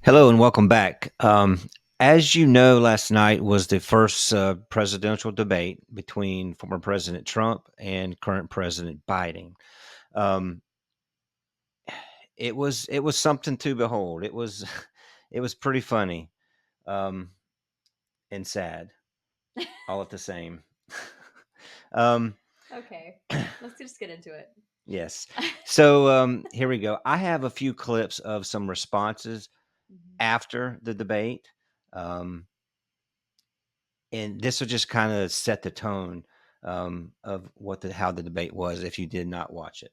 Hello and welcome back. As you know, last night was the first presidential debate between former President Trump and current President Biden. Um, it was something to behold. It was it was pretty funny um, and sad all at the same. um, Okay, let's just get into it. yes. So here we go. I have a few clips of some responses after the debate. Um, and this will just kind of set the tone of how the debate was if you did not watch it.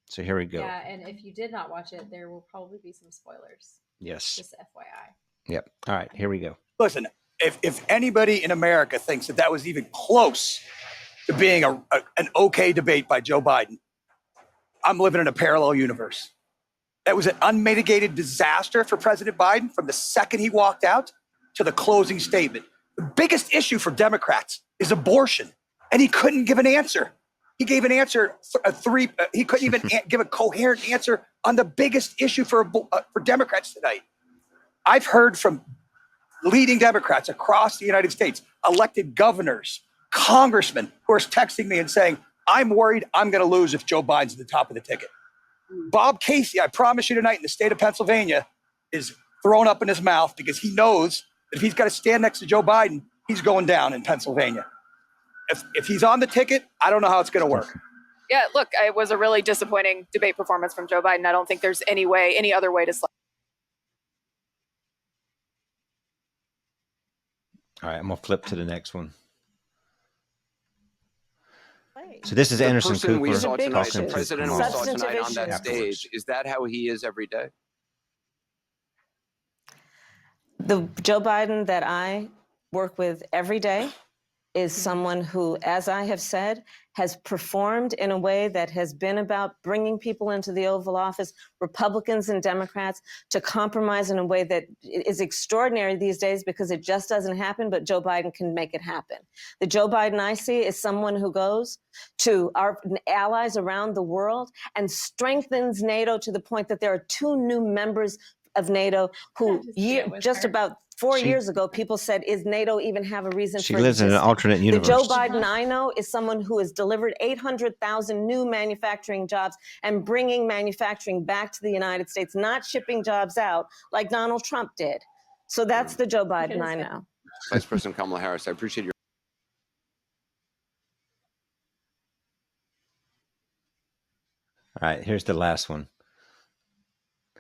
So here we go. Yeah, and if you did not watch it, there will probably be some spoilers. Yes. Just FYI. Yep. All right. Here we go. Listen, if anybody in America thinks that was even close to being an okay debate by Joe Biden, I'm living in a parallel universe. That was an unmitigated disaster for President Biden from the second he walked out to the closing statement. The biggest issue for Democrats is abortion, and he couldn't give an answer. He gave an answer he couldn't even give a coherent answer on the biggest issue for Democrats tonight. I've heard from leading Democrats across the United States, elected governors, congressmen, who are texting me and saying, I'm worried I'm going to lose if Joe Biden's at the top of the ticket. Bob Casey, I promise you tonight, in the state of Pennsylvania, is thrown up in his mouth because he knows that if he's got to stand next to Joe Biden, he's going down in Pennsylvania. If he's on the ticket, I don't know how it's going to work. Yeah, look, it was a really disappointing debate performance from Joe Biden. I don't think there's any other way to slice. All right, I'm gonna flip to the next one. So this is Anderson Cooper we saw tonight, talking the to president we Kamala. saw tonight on that Afterwards. stage. Is that how he is every day? The Joe Biden that I work with every day is someone who, as I have said, has performed in a way that has been about bringing people into the Oval Office, Republicans and Democrats, to compromise in a way that is extraordinary these days because it just doesn't happen, but Joe Biden can make it happen. The Joe Biden I see is someone who goes to our allies around the world and strengthens NATO to the point that there are 2 new members of NATO who just about 4 years ago, people said, is NATO even have a reason She for lives existing? in an alternate universe. The Joe Biden I know is someone who has delivered 800,000 new manufacturing jobs and bringing manufacturing back to the United States, not shipping jobs out like Donald Trump did. So that's the Joe Biden I know. Vice President Kamala Harris, I appreciate your. All right, here's the last one.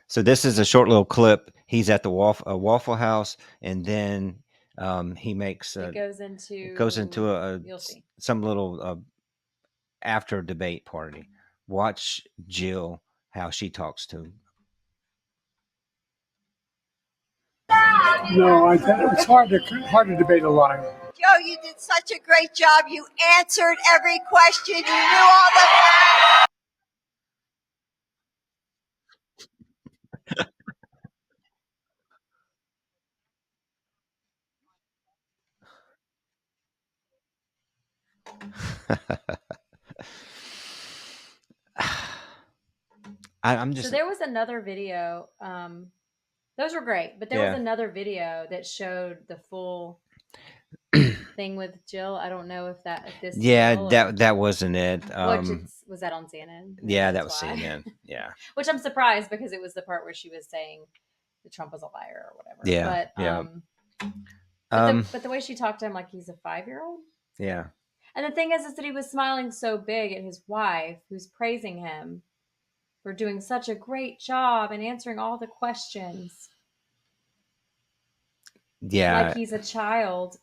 So this is a short little clip. He's at the Waffle House, and then he makes it goes into you'll see. some little after debate party. Watch Jill how she talks to him. No, it's hard to debate a lie. Joe, you did such a great job. You answered every question. You knew all the facts. I'm just. So there was another video. Those were great, but there was another video that showed the full thing with Jill. I don't know if this. Yeah, that wasn't it. Was that on CNN? Yeah, that was CNN. Yeah. Which I'm surprised because it was the part where she was saying that Trump was a liar or whatever. Yeah. But the way she talked to him like he's a 5-year-old. Yeah. And the thing is that he was smiling so big at his wife, who's praising him for doing such a great job and answering all the questions. Yeah. Like he's a child.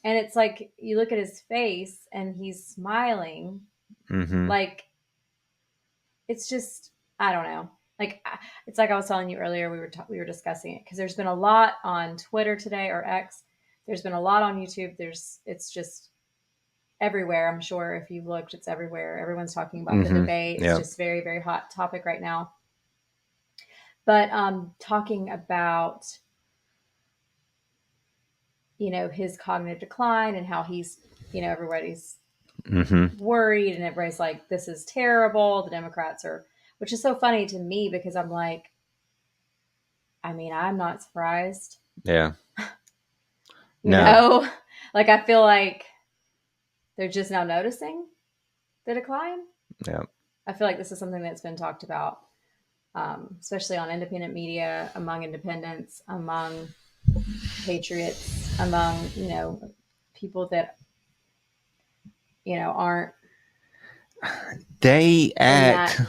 And it's like you look at his face and he's smiling. Mm-hmm. Like it's just, I don't know. Like it's like I was telling you earlier, we were discussing it because there's been a lot on Twitter today or X. There's been a lot on YouTube. It's just everywhere. I'm sure if you've looked, it's everywhere. Everyone's talking about the debate. It's just very, very hot topic right now. But talking about, his cognitive decline and how he's, everybody's worried and everybody's like, this is terrible. The Democrats are, which is so funny to me because I'm like, I mean, I'm not surprised. Yeah. You No. know, like I feel like they're just now noticing the decline. Yeah. I feel like this is something that's been talked about, especially on independent media, among independents, among patriots, among, people that, aren't They in that act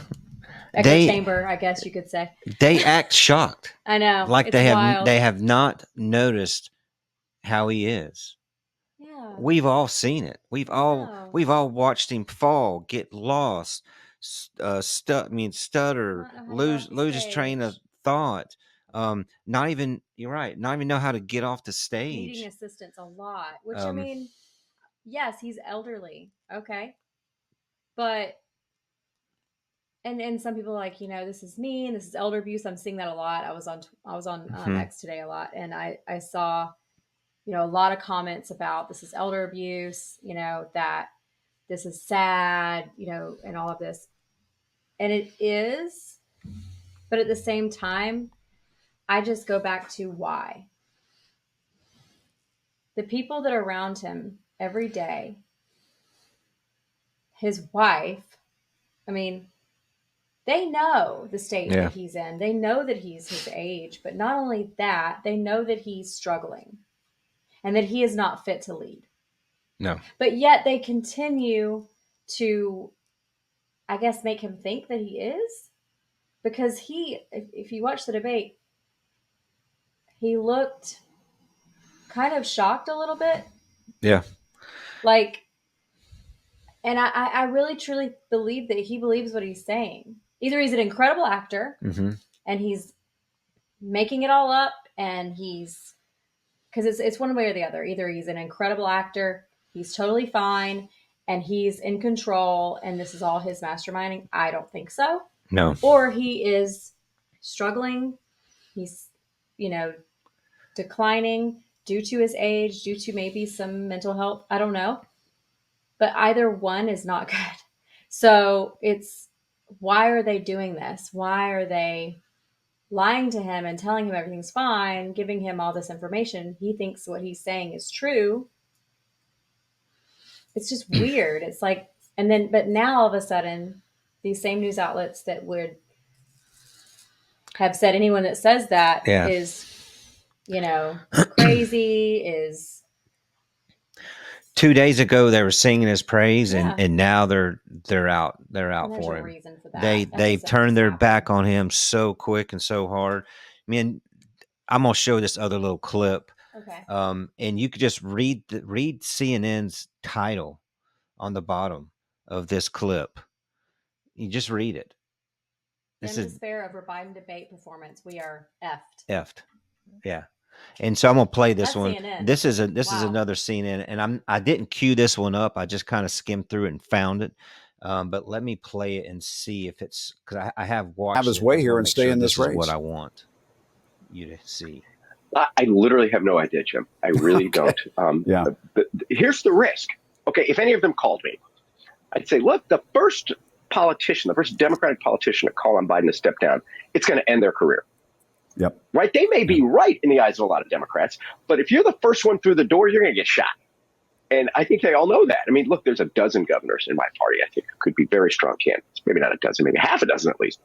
echo they chamber, I guess you could say. they act shocked. I know. Like It's wild. they have not noticed how he is. Yeah. We've all seen it. We've know. all watched him fall, get lost, stutter, Not know how to get off the lose his train of stage. thought. Not even you're right. Not even know how to get off the Needing stage. assistance a lot, which I Um, mean, yes, he's elderly. Okay. But and some people are like, this is mean, this is elder abuse. I'm seeing that a lot. I was on Mhm. X today a lot, and I saw a lot of comments about this is elder abuse, that this is sad, and all of this. And it is, but at the same time, I just go back to why. The people that are around him every day, his wife, I mean, they know the state Yeah. that he's in. They know that he's his age, but not only that, they know that he's struggling and that he is not fit to lead. No. But yet they continue to, I guess, make him think that he is, because if you watch the debate, he looked kind of shocked a little bit. Yeah. Like, and I really truly believe that he believes what he's saying. Either he's an incredible actor Mm-hmm. and he's making it all up, and he's, because it's one way or the other. Either he's an incredible actor, he's totally fine, and he's in control, and this is all his masterminding. I don't think so. No. Or he is struggling. He's, declining due to his age, due to maybe some mental health. I don't know. But either one is not good. So it's, why are they doing this? Why are they lying to him and telling him everything's fine, giving him all this information? He thinks what he's saying is true. It's just weird. It's like, but now all of a sudden, these same news outlets that would have said anyone that says that is, crazy, is. 2 days ago they were singing his praise, Yeah. and now they're out And there's for a him. reason for that. They've just turned their happened. back on him so quick and so hard. I mean, I'm gonna show this other little clip. Okay. And you could just read CNN's title on the bottom of this clip. You just read it. This In is despair over Biden debate performance, we are effed. effed. Yeah. And so I'm gonna play this That's one. CNN. This is Wow. another CNN, and I didn't cue this one up. I just kind of skimmed through it and found it. But let me play it and see if it's, because I have watched. Have his it. way I here wanna and make stay sure in this is what race. I want you to see. I literally have no idea, Jim. I really don't. Yeah. But here's the risk. Okay, if any of them called me, I'd say, look, the first Democratic politician to call on Biden to step down, it's going to end their career. Yep. Right? They may be right in the eyes of a lot of Democrats, but if you're the first one through the door, you're going to get shot. And I think they all know that. I mean, look, there's a dozen governors in my party, I think, who could be very strong candidates. Maybe not a dozen, maybe half a dozen at least.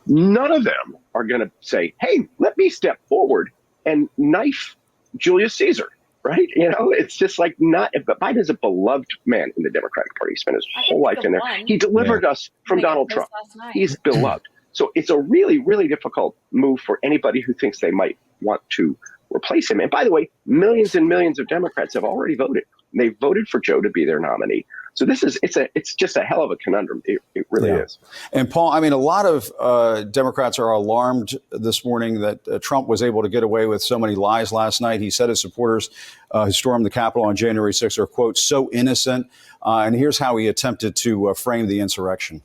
None of them are going to say, hey, let me step forward and knife Julius Caesar, right? It's just like not. But Biden is a beloved man in the Democratic Party. He spent his whole life in there. He delivered us from Donald Trump. He's beloved. So it's a really, really difficult move for anybody who thinks they might want to replace him. And by the way, millions and millions of Democrats have already voted. They voted for Joe to be their nominee. So it's just a hell of a conundrum. It really is. And Paul, I mean, a lot of Democrats are alarmed this morning that Trump was able to get away with so many lies last night. He said his supporters who stormed the Capitol on January 6th are, quote, so innocent. And here's how he attempted to frame the insurrection.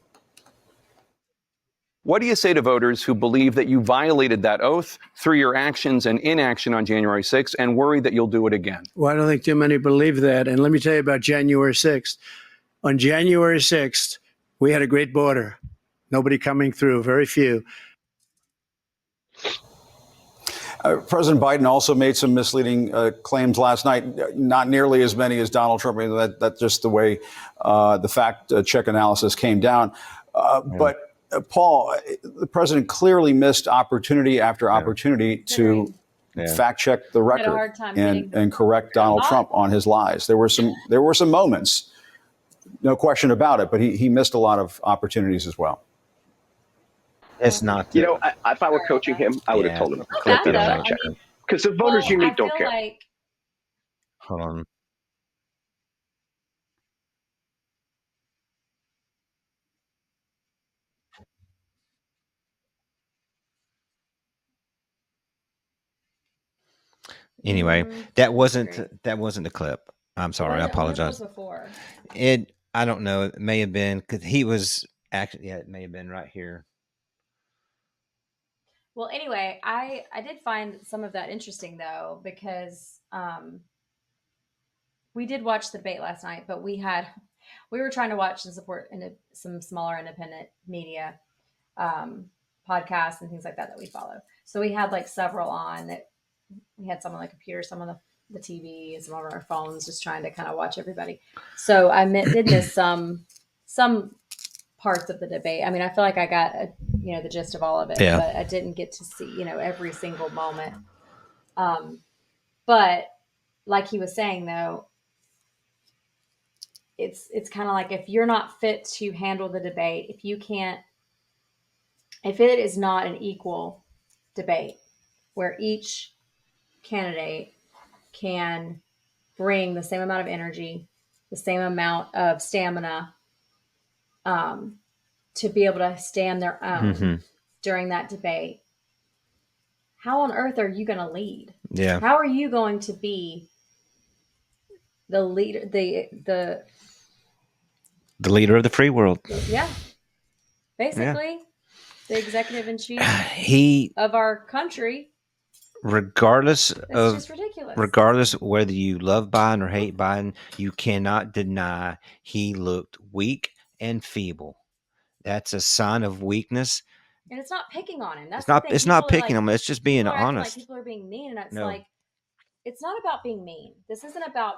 What do you say to voters who believe that you violated that oath through your actions and inaction on January 6th and worry that you'll do it again? Well, I don't think too many believe that. And let me tell you about January 6th. On January 6th, we had a great border. Nobody coming through, very few. President Biden also made some misleading claims last night, not nearly as many as Donald Trump. I mean, that's just the way the fact check analysis came down. But Paul, the president clearly missed opportunity after opportunity to fact check the Had a record hard time and correct Donald Trump on his lies. There were some moments, no question about it, but he missed a lot of opportunities as well. It's not. You know, if I were coaching him, I would have told him to click the fact checker. Because the voters you need don't care. Hold on. Anyway, that wasn't the clip. I'm sorry. I apologize. What was before? I don't know. It may have been because he was actually. Yeah, it may have been right here. Well, anyway, I did find some of that interesting though, because we did watch the debate last night, but we were trying to watch and support some smaller independent media podcasts and things like that we follow. So we had like several on that. We had some on the computer, some on the TV, and some on our phones, just trying to kind of watch everybody. So I did miss some parts of the debate. I mean, I feel like I got the gist of all of it, but I didn't get to see every single moment. But like he was saying though, it's kind of like if you're not fit to handle the debate, if it is not an equal debate where each candidate can bring the same amount of energy, the same amount of stamina, to be able to stand their own during that debate, how on earth are you going to lead? Yeah. How are you going to be the leader, the leader of the free world? Yeah. Basically, the executive in chief of our country. Regardless It's just ridiculous. Regardless whether you love Biden or hate Biden, you cannot deny he looked weak and feeble. That's a sign of weakness. And it's not picking on him. That's it's not picking on him. It's just being honest. People are being mean, and it's like, it's not about being mean. This isn't about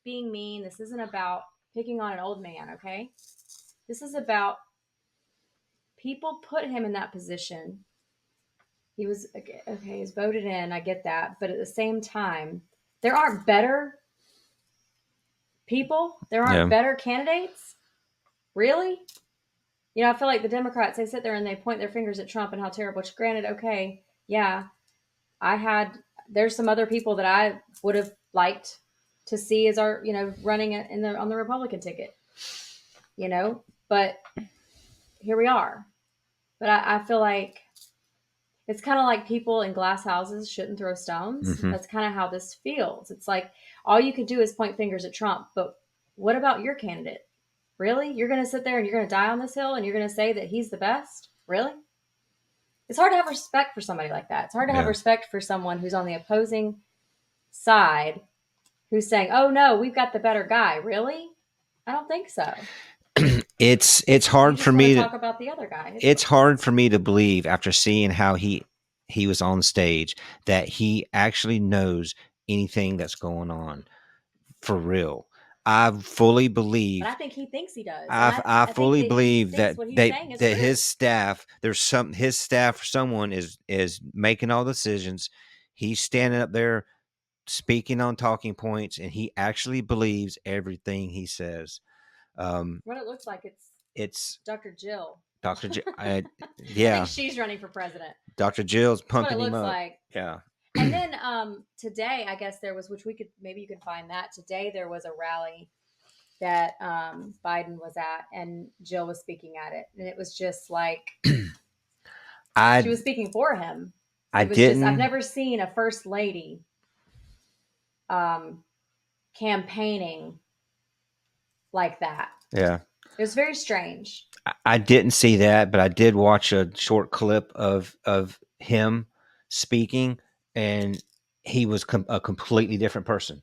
being mean. This isn't about picking on an old man. Okay, this is about people put him in that position. He was he's voted in. I get that, but at the same time, there aren't better people. There aren't better candidates. Really? I feel like the Democrats, they sit there and they point their fingers at Trump and how terrible. Which, granted, okay, yeah, there's some other people that I would have liked to see as our, running on the Republican ticket, but here we are. But I feel like it's kind of like people in glass houses shouldn't throw stones. That's kind of how this feels. It's like all you could do is point fingers at Trump, but what about your candidate? Really? You're going to sit there and you're going to die on this hill and you're going to say that he's the best? Really? It's hard to have respect for somebody like that. It's hard to have respect for someone who's on the opposing side, who's saying, "Oh no, we've got the better guy." Really? I don't think so. It's hard for me to talk about the other guy. It's hard for me to believe after seeing how he was on stage that he actually knows anything that's going on for real. I fully believe. But I think he thinks he does. I fully believe that his staff, someone is making all the decisions. He's standing up there speaking on talking points, and he actually believes everything he says. What it looks like, it's Dr. Jill. Dr. Jill, I think she's running for president. Dr. Jill's pumping him up. That's what it looks like. Yeah. And then today, I guess there was, which maybe you could find that. Today there was a rally that Biden was at, and Jill was speaking at it, and it was just like she was speaking for him. I've never seen a first lady campaigning like that. Yeah. It was very strange. I didn't see that, but I did watch a short clip of him speaking, and he was a completely different person.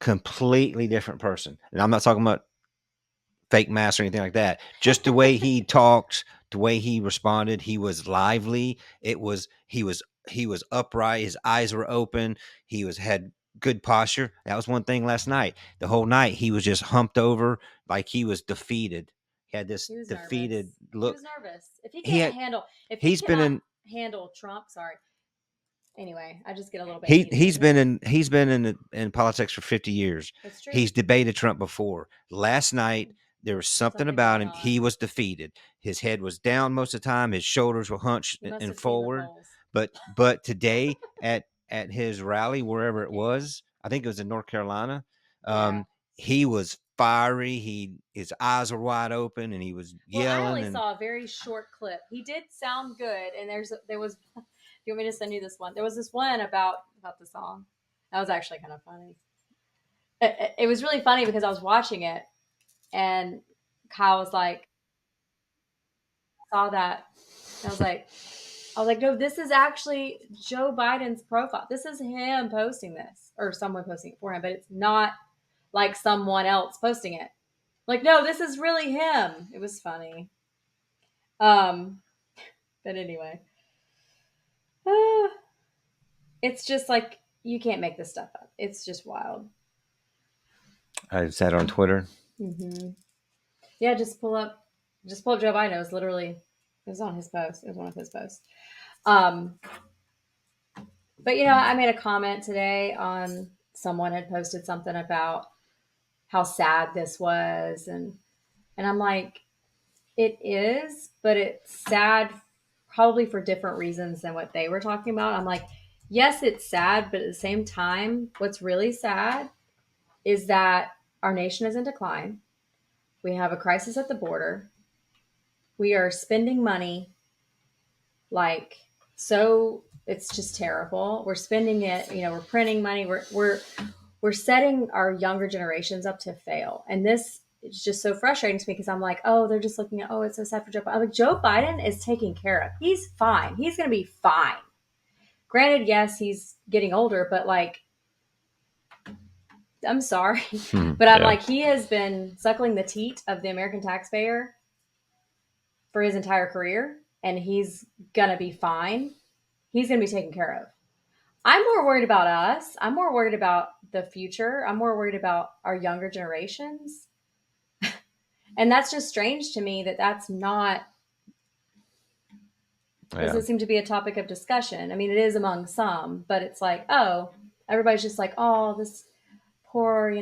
Completely different person. And I'm not talking about fake mask or anything like that. Just the way he talked, the way he responded, he was lively. He was upright. His eyes were open. He had good posture. That was one thing last night. The whole night he was just humped over like he was defeated. He had this He was defeated nervous. look. He was nervous. If he He can't had, handle, if he he's been cannot in handle Trump, sorry. Anyway, I just get a little bit heated. he's been in politics for 50 years. It's true. He's debated Trump before. Last night there was something about him. going on. He was defeated. His head was down most of the time. His shoulders were hunched He must and have seen the forward. polls. But today at his rally, wherever it was, I think it was in North Carolina, he was fiery. His eyes were wide open and he was yelling. I only saw a very short clip. He did sound good, and there was. Do you want me to send you this one? There was this one about the song. That was actually kind of funny. It was really funny because I was watching it, and Kyle was like, saw that. And I was like, no, this is actually Joe Biden's profile. This is him posting this, or someone posting it for him, but it's not like someone else posting it. Like, no, this is really him. It was funny. But anyway, it's just like, you can't make this stuff up. It's just wild. I said on Twitter. Mm-hmm. Yeah, just pull up Joe Biden. It was on his post. It was one of his posts. But I made a comment today on someone had posted something about how sad this was, and I'm like, it is, but it's sad probably for different reasons than what they were talking about. I'm like, yes, it's sad, but at the same time, what's really sad is that our nation is in decline. We have a crisis at the border. We are spending money so it's just terrible. We're spending it, we're printing money. We're setting our younger generations up to fail. And this is just so frustrating to me because I'm like, oh, they're just looking at, oh, it's so sad for Joe Biden. I'm like, Joe Biden is taken care of. He's fine. He's going to be fine. Granted, yes, he's getting older, but I'm sorry. But I'm like, he has been suckling the teat of the American taxpayer for his entire career, and he's going to be fine. He's going to be taken care of. I'm more worried about us. I'm more worried about the future. I'm more worried about our younger generations. And that's just strange to me that's not, doesn't seem to be a topic of discussion. I mean, it is among some, but it's like, oh, everybody's just like, oh, this poor,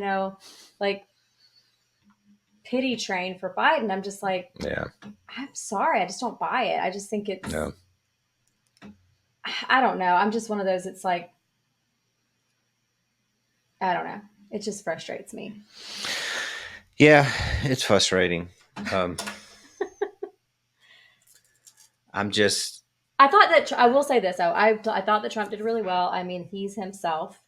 pity train for Biden. I'm just like, I'm sorry. I just don't buy it. I just think it's, I don't know. I'm just one of those. It's like, I don't know. It just frustrates me. Yeah, it's frustrating. I thought that, I will say this though. I thought that Trump did really well. I mean, he's himself.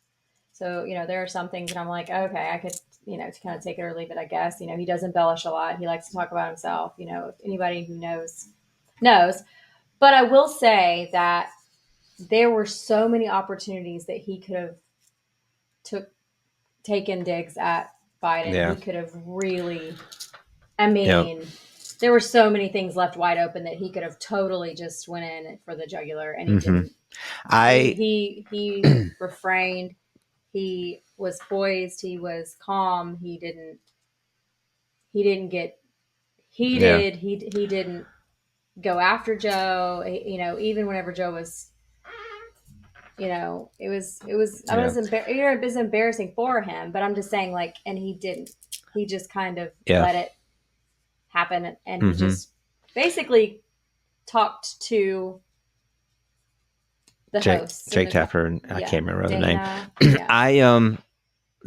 So, there are some things that I'm like, okay, I could, to kind of take it or leave it, I guess. He does embellish a lot. He likes to talk about himself. If anybody who knows. But I will say that there were so many opportunities that he could have taken digs at Biden. Yeah. He could have really, there were so many things left wide open that he could have totally just went in for the jugular, and he didn't. He refrained. He was poised. He was calm. He didn't get heated. He didn't go after Joe. Even whenever Joe was, it was it was embarrassing for him. But I'm just saying, and he didn't. He just kind of let it happen, and he just basically talked to the host, Jake Tapper, and I can't remember the name. Yeah. I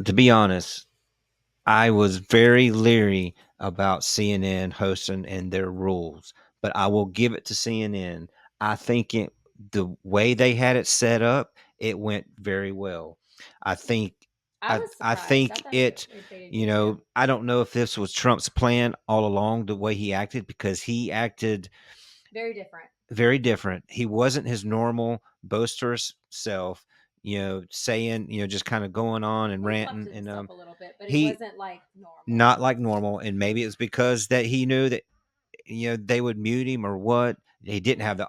to be honest, I was very leery about CNN hosting and their rules, but I will give it to CNN. I think the way they had it set up, it went very well. I think I think it, I don't know if this was Trump's plan all along, the way he acted, because he acted very different. Very different. He wasn't his normal boisterous self, saying, just kind of going on and ranting and a little bit, but it wasn't like normal. Not like normal. And maybe it was because that he knew that they would mute him or what. He didn't have the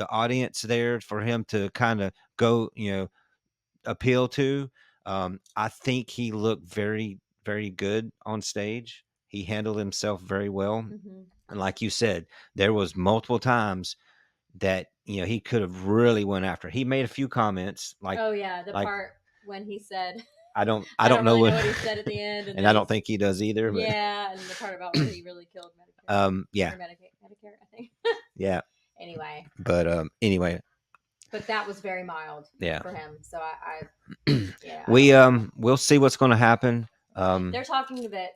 audience there for him to kind of go, appeal to. I think he looked very, very good on stage. He handled himself very well. Mhm. And like you said, there was multiple times that, he could have really went after. He made a few comments like, Oh yeah, the like part when he said, I don't I don't know really what, know what he said at the end, and then I don't he's- think he does either. But yeah, and the part about where he really killed Medicare. yeah, Or Medicare, I think. yeah. Anyway, But anyway, but that was very mild yeah. for him. So I yeah. I We don't know. we'll see what's going to happen. They're talking that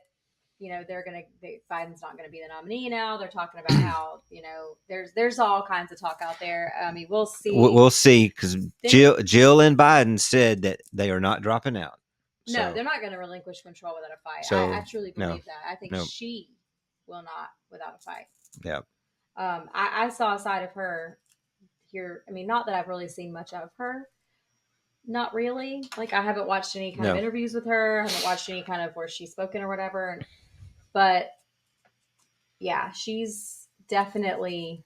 Biden's not going to be the nominee now. They're talking about how there's all kinds of talk out there. I mean, we'll see. We'll see, because Jill and Biden said that they are not dropping out. No, So, they're not going to relinquish control without a fight. So, I truly no, believe that. I think no. she will not without a fight. Yeah. I saw a side of her here. I mean, not that I've really seen much of her. Not really. Like, I haven't watched any kind of No. interviews with her. I haven't watched any kind of where she's spoken or whatever. But yeah, she's definitely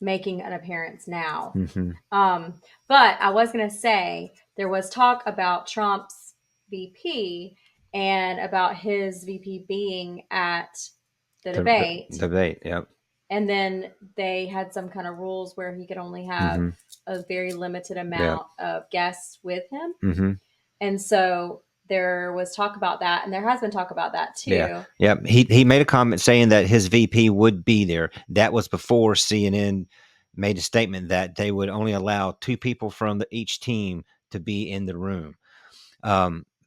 making an appearance now. Mhm. But I was going to say there was talk about Trump's VP and about his VP being at the debate. Debate, yep. And then they had some kind of rules where he could only have a very limited amount of guests with him. Mm-hmm. And so there was talk about that, and there has been talk about that too. Yeah. Yeah. He made a comment saying that his VP would be there. That was before CNN made a statement that they would only allow 2 people from each team to be in the room.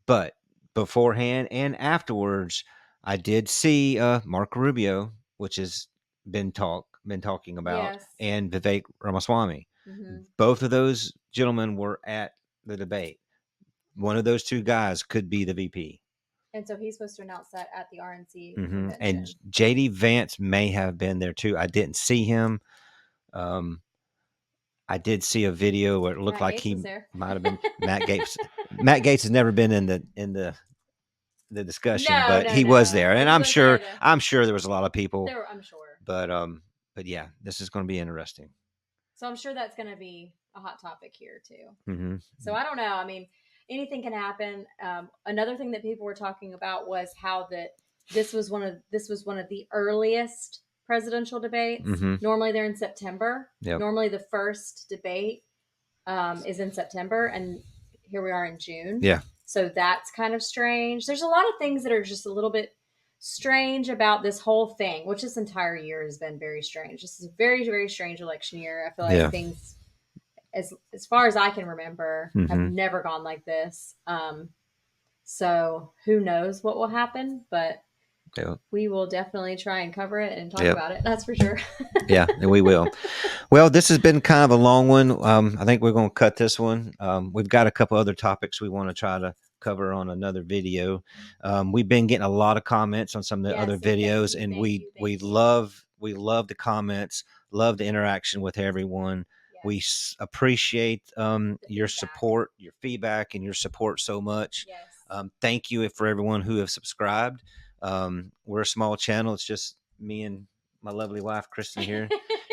But beforehand and afterwards, I did see Marco Rubio, which has been talking about, Yes. and Vivek Ramaswamy. Mm-hmm. Both of those gentlemen were at the debate. One of those 2 guys could be the VP. And so he's supposed to announce that at the RNC Mm-hmm. convention. And JD Vance may have been there too. I didn't see him. I did see a video where it looked Matt like Gaetz he was there. might have been Matt Gaetz. Matt Gaetz has never been in the discussion, but he was there, and I'm sure there was a lot of people. There were, I'm sure. But yeah, this is going to be interesting. So I'm sure that's going to be a hot topic here too. Mm-hmm. So I don't know. I mean, anything can happen. Another thing that people were talking about was how that this was one of the earliest presidential debates. Mm-hmm. Normally they're in September. Yep. Normally the first debate is in September, and here we are in June. Yeah. So that's kind of strange. There's a lot of things that are just a little bit strange about this whole thing, which this entire year has been very strange. This is a very, very strange election year. I feel like things, as far as I can remember, have never gone like this. So who knows what will happen, but we will definitely try and cover it and talk about it. That's for sure. Yeah, and we will. Well, this has been kind of a long one. I think we're going to cut this one. We've got a couple other topics we want to try to cover on another video. We've been getting a lot of comments on some of the other videos, and we love the comments, love the interaction with everyone. Yes. We appreciate your support, your feedback, and your support so much. Yes. Thank you for everyone who have subscribed. We're a small channel. It's just me and my lovely wife, Kristen, here,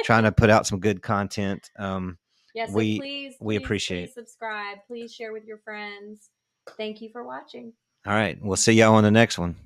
trying to put out some good content. So please appreciate it. Subscribe. Please share with your friends. Thank you for watching. All right. We'll see y'all on the next one.